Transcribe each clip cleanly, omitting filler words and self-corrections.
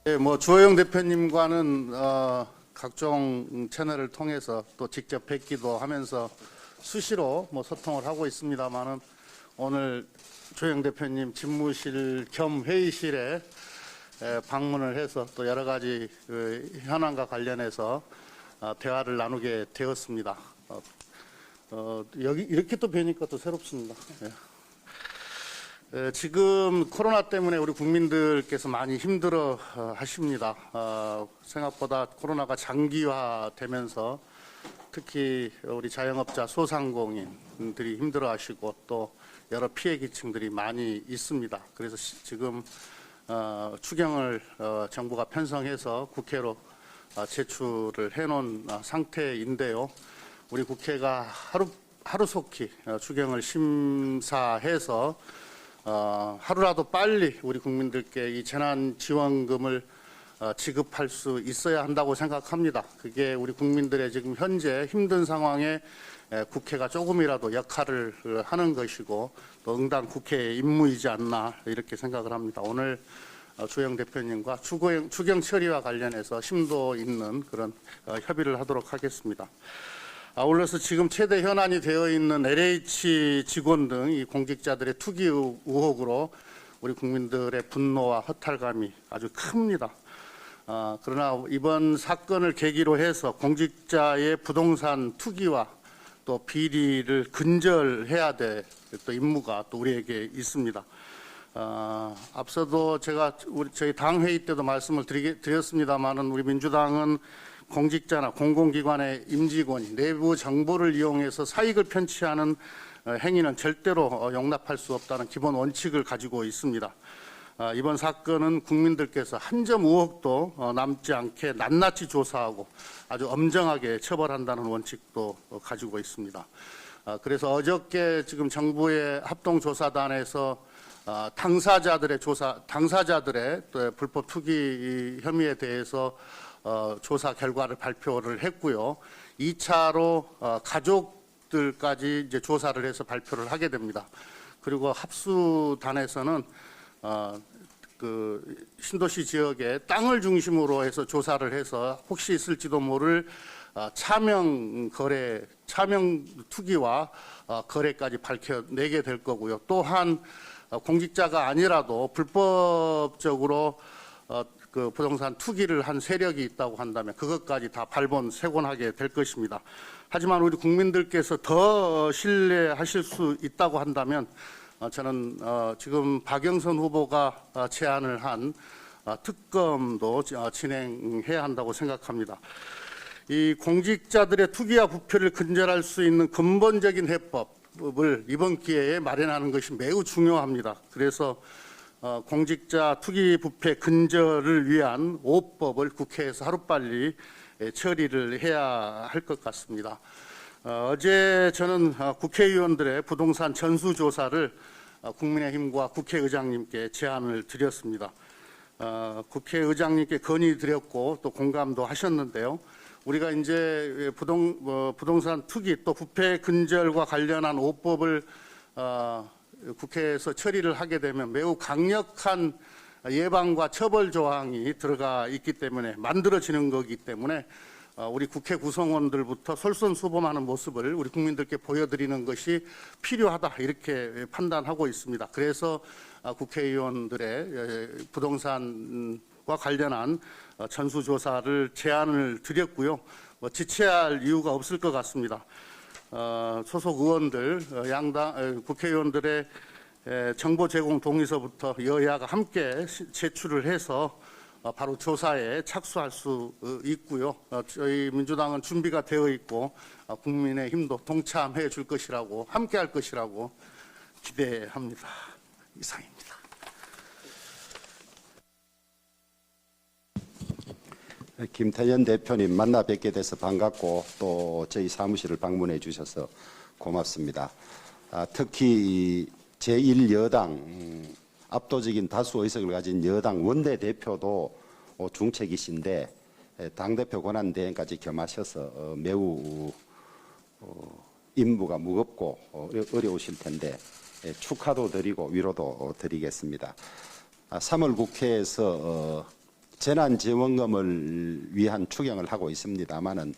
네, 주호영 대표님과는 각종 채널을 통해서 또 직접 뵙기도 하면서 수시로 소통을 하고 있습니다만은 오늘 조영 대표님 집무실 겸 회의실에 방문을 해서 또 여러 가지 현안과 관련해서 대화를 나누게 되었습니다. 여기 이렇게 또 뵈니까 또 새롭습니다. 지금 코로나 때문에 우리 국민들께서 많이 힘들어 하십니다. 생각보다 코로나가 장기화되면서 특히 우리 자영업자 소상공인들이 힘들어 하시고 또 여러 피해 계층들이 많이 있습니다. 그래서 지금 추경을 정부가 편성해서 국회로 제출을 해놓은 상태인데요. 우리 국회가 하루속히 추경을 심사해서 하루라도 빨리 우리 국민들께 이 재난지원금을 지급할 수 있어야 한다고 생각합니다. 그게 우리 국민들의 지금 현재 힘든 상황에 국회가 조금이라도 역할을 하는 것이고 또 응당 국회의 임무이지 않나 이렇게 생각을 합니다. 오늘 조영 대표님과 추경 처리와 관련해서 심도 있는 그런 협의를 하도록 하겠습니다. 아울러서 지금 최대 현안이 되어 있는 LH 직원 등 이 공직자들의 투기 의혹으로 우리 국민들의 분노와 허탈감이 아주 큽니다. 그러나 이번 사건을 계기로 해서 공직자의 부동산 투기와 또 비리를 근절해야 될 또 임무가 또 우리에게 있습니다. 앞서도 제가 저희 당 회의 때도 말씀을 드렸습니다만은 우리 민주당은 공직자나 공공기관의 임직원이 내부 정보를 이용해서 사익을 편취하는 행위는 절대로 용납할 수 없다는 기본 원칙을 가지고 있습니다. 이번 사건은 국민들께서 한 점 의혹도 남지 않게 낱낱이 조사하고 아주 엄정하게 처벌한다는 원칙도 가지고 있습니다. 그래서 어저께 지금 정부의 합동조사단에서 당사자들의 또 불법 투기 혐의에 대해서 조사 결과를 발표를 했고요. 2차로 가족들까지 이제 조사를 해서 발표를 하게 됩니다. 그리고 합수단에서는 신도시 지역의 땅을 중심으로 해서 조사를 해서 혹시 있을지도 모를 차명 투기와 거래까지 밝혀내게 될 거고요. 또한 공직자가 아니라도 불법적으로 그 부동산 투기를 한 세력이 있다고 한다면 그것까지 다 발본색원하게 될 것입니다. 하지만 우리 국민들께서 더 신뢰하실 수 있다고 한다면 저는 지금 박영선 후보가 제안을 한 특검도 진행해야 한다고 생각합니다. 이 공직자들의 투기와 부패를 근절할 수 있는 근본적인 해법을 이번 기회에 마련하는 것이 매우 중요합니다. 그래서 공직자 투기 부패 근절을 위한 5법을 국회에서 하루빨리 처리를 해야 할 것 같습니다. 어제 저는 국회의원들의 부동산 전수조사를 국민의힘과 국회의장님께 제안을 드렸습니다. 국회의장님께 건의드렸고 또 공감도 하셨는데요. 우리가 이제 부동산 투기 또 부패 근절과 관련한 5법을 국회에서 처리를 하게 되면 매우 강력한 예방과 처벌 조항이 들어가 있기 때문에 만들어지는 거기 때문에 우리 국회 구성원들부터 솔선수범하는 모습을 우리 국민들께 보여드리는 것이 필요하다 이렇게 판단하고 있습니다. 그래서 국회의원들의 부동산과 관련한 전수조사를 제안을 드렸고요. 지체할 이유가 없을 것 같습니다. 소속 의원들, 국회의원들의 정보 제공 동의서부터 여야가 함께 제출을 해서 바로 조사에 착수할 수 있고요. 저희 민주당은 준비가 되어 있고 국민의힘도 동참해 줄 것이라고 함께 할 것이라고 기대합니다. 이상입니다. 김태년 대표님 만나 뵙게 돼서 반갑고 또 저희 사무실을 방문해 주셔서 고맙습니다. 특히 제1여당 압도적인 다수 의석을 가진 여당 원내대표도 중책이신데 당대표 권한대행까지 겸하셔서 매우 임무가 무겁고 어려우실 텐데 축하도 드리고 위로도 드리겠습니다. 3월 국회에서 재난지원금을 위한 추경을 하고 있습니다만은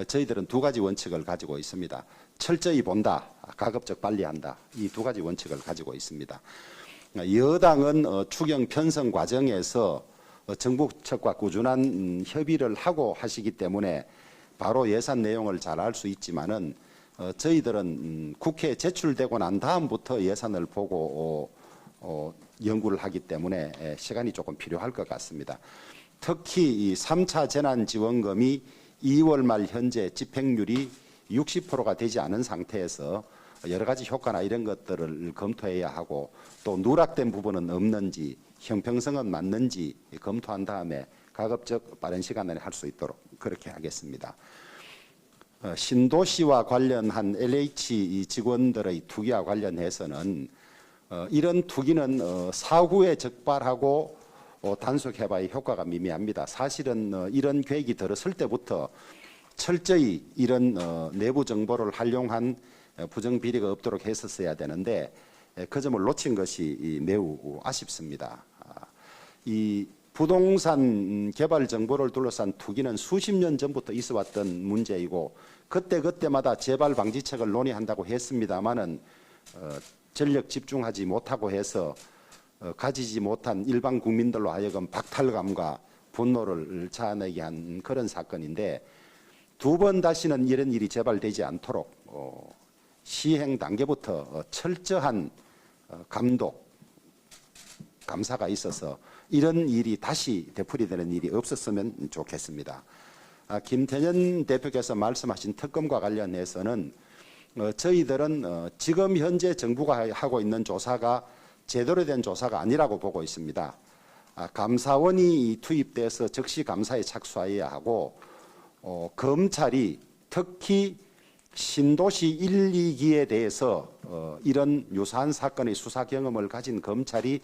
저희들은 두 가지 원칙을 가지고 있습니다. 철저히 본다, 가급적 빨리 한다. 이 두 가지 원칙을 가지고 있습니다. 여당은 추경 편성 과정에서 정부 측과 꾸준한 협의를 하고 하시기 때문에 바로 예산 내용을 잘 알 수 있지만은 저희들은 국회에 제출되고 난 다음부터 예산을 보고 연구를 하기 때문에 시간이 조금 필요할 것 같습니다. 특히 이 3차 재난지원금이 2월 말 현재 집행률이 60%가 되지 않은 상태에서 여러 가지 효과나 이런 것들을 검토해야 하고 또 누락된 부분은 없는지 형평성은 맞는지 검토한 다음에 가급적 빠른 시간 안에 할 수 있도록 그렇게 하겠습니다. 신도시와 관련한 LH 직원들의 투기와 관련해서는 이런 투기는 사후에 적발하고 단속해봐야 효과가 미미합니다. 사실은 이런 계획이 들었을 때부터 철저히 이런 내부 정보를 활용한 부정비리가 없도록 했었어야 되는데 그 점을 놓친 것이 매우 아쉽습니다. 이 부동산 개발 정보를 둘러싼 투기는 수십 년 전부터 있어왔던 문제이고 그때마다 재발 방지책을 논의한다고 했습니다마는 전력 집중하지 못하고 해서 가지지 못한 일반 국민들로 하여금 박탈감과 분노를 자아내게 한 그런 사건인데 두 번 다시는 이런 일이 재발되지 않도록 시행 단계부터 철저한 감독, 감사가 있어서 이런 일이 다시 되풀이되는 일이 없었으면 좋겠습니다. 김태년 대표께서 말씀하신 특검과 관련해서는 저희들은 지금 현재 정부가 하고 있는 조사가 제대로 된 조사가 아니라고 보고 있습니다. 감사원이 투입돼서 즉시 감사에 착수해야 하고 검찰이 특히 신도시 1, 2기에 대해서 이런 유사한 사건의 수사 경험을 가진 검찰이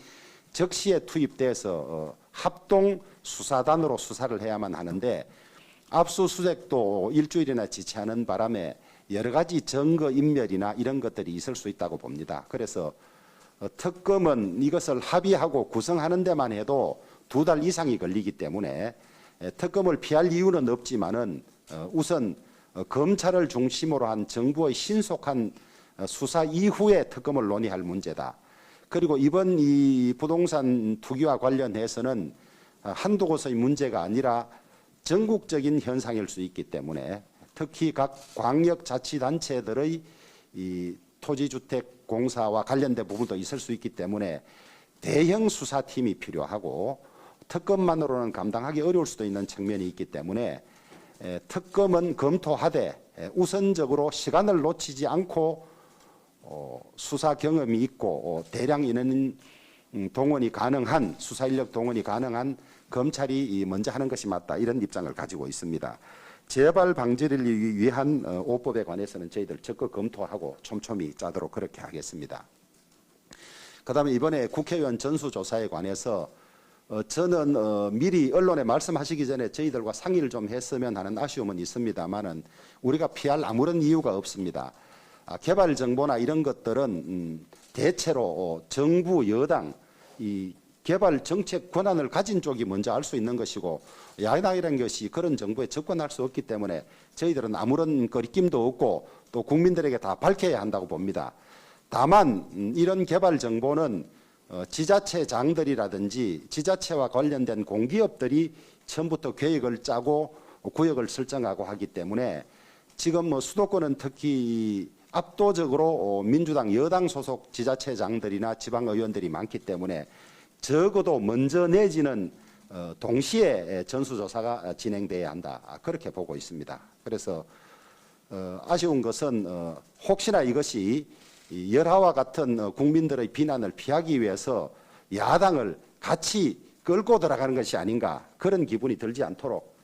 즉시에 투입돼서 합동 수사단으로 수사를 해야만 하는데 압수수색도 일주일이나 지체하는 바람에 여러 가지 증거 인멸이나 이런 것들이 있을 수 있다고 봅니다. 그래서 특검은 이것을 합의하고 구성하는 데만 해도 2달 이상이 걸리기 때문에 특검을 피할 이유는 없지만은 우선 검찰을 중심으로 한 정부의 신속한 수사 이후에 특검을 논의할 문제다. 그리고 이번 이 부동산 투기와 관련해서는 한두 곳의 문제가 아니라 전국적인 현상일 수 있기 때문에 특히 각 광역자치단체들의 이 토지주택공사와 관련된 부분도 있을 수 있기 때문에 대형 수사팀이 필요하고 특검만으로는 감당하기 어려울 수도 있는 측면이 있기 때문에 특검은 검토하되 우선적으로 시간을 놓치지 않고 수사 경험이 있고 대량 인원 동원이 가능한 수사 인력 동원이 가능한 검찰이 먼저 하는 것이 맞다 이런 입장을 가지고 있습니다. 재발 방지를 위한 5법에 관해서는 저희들 적극 검토하고 촘촘히 짜도록 그렇게 하겠습니다. 그다음에 이번에 국회의원 전수조사에 관해서 저는 미리 언론에 말씀하시기 전에 저희들과 상의를 좀 했으면 하는 아쉬움은 있습니다만은 우리가 피할 아무런 이유가 없습니다. 개발 정보나 이런 것들은 대체로 정부 여당 이 개발 정책 권한을 가진 쪽이 먼저 알 수 있는 것이고 야당이라는 것이 그런 정보에 접근할 수 없기 때문에 저희들은 아무런 거리낌도 없고 또 국민들에게 다 밝혀야 한다고 봅니다. 다만 이런 개발 정보는 지자체장들이라든지 지자체와 관련된 공기업들이 처음부터 계획을 짜고 구역을 설정하고 하기 때문에 지금 수도권은 특히 압도적으로 민주당 여당 소속 지자체장들이나 지방의원들이 많기 때문에 적어도 먼저 내지는 동시에 전수조사가 진행돼야 한다 그렇게 보고 있습니다. 그래서 아쉬운 것은 혹시나 이것이 열하와 같은 국민들의 비난을 피하기 위해서 야당을 같이 끌고 들어가는 것이 아닌가 그런 기분이 들지 않도록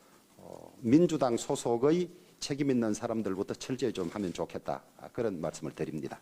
민주당 소속의 책임 있는 사람들부터 철저히 좀 하면 좋겠다 그런 말씀을 드립니다.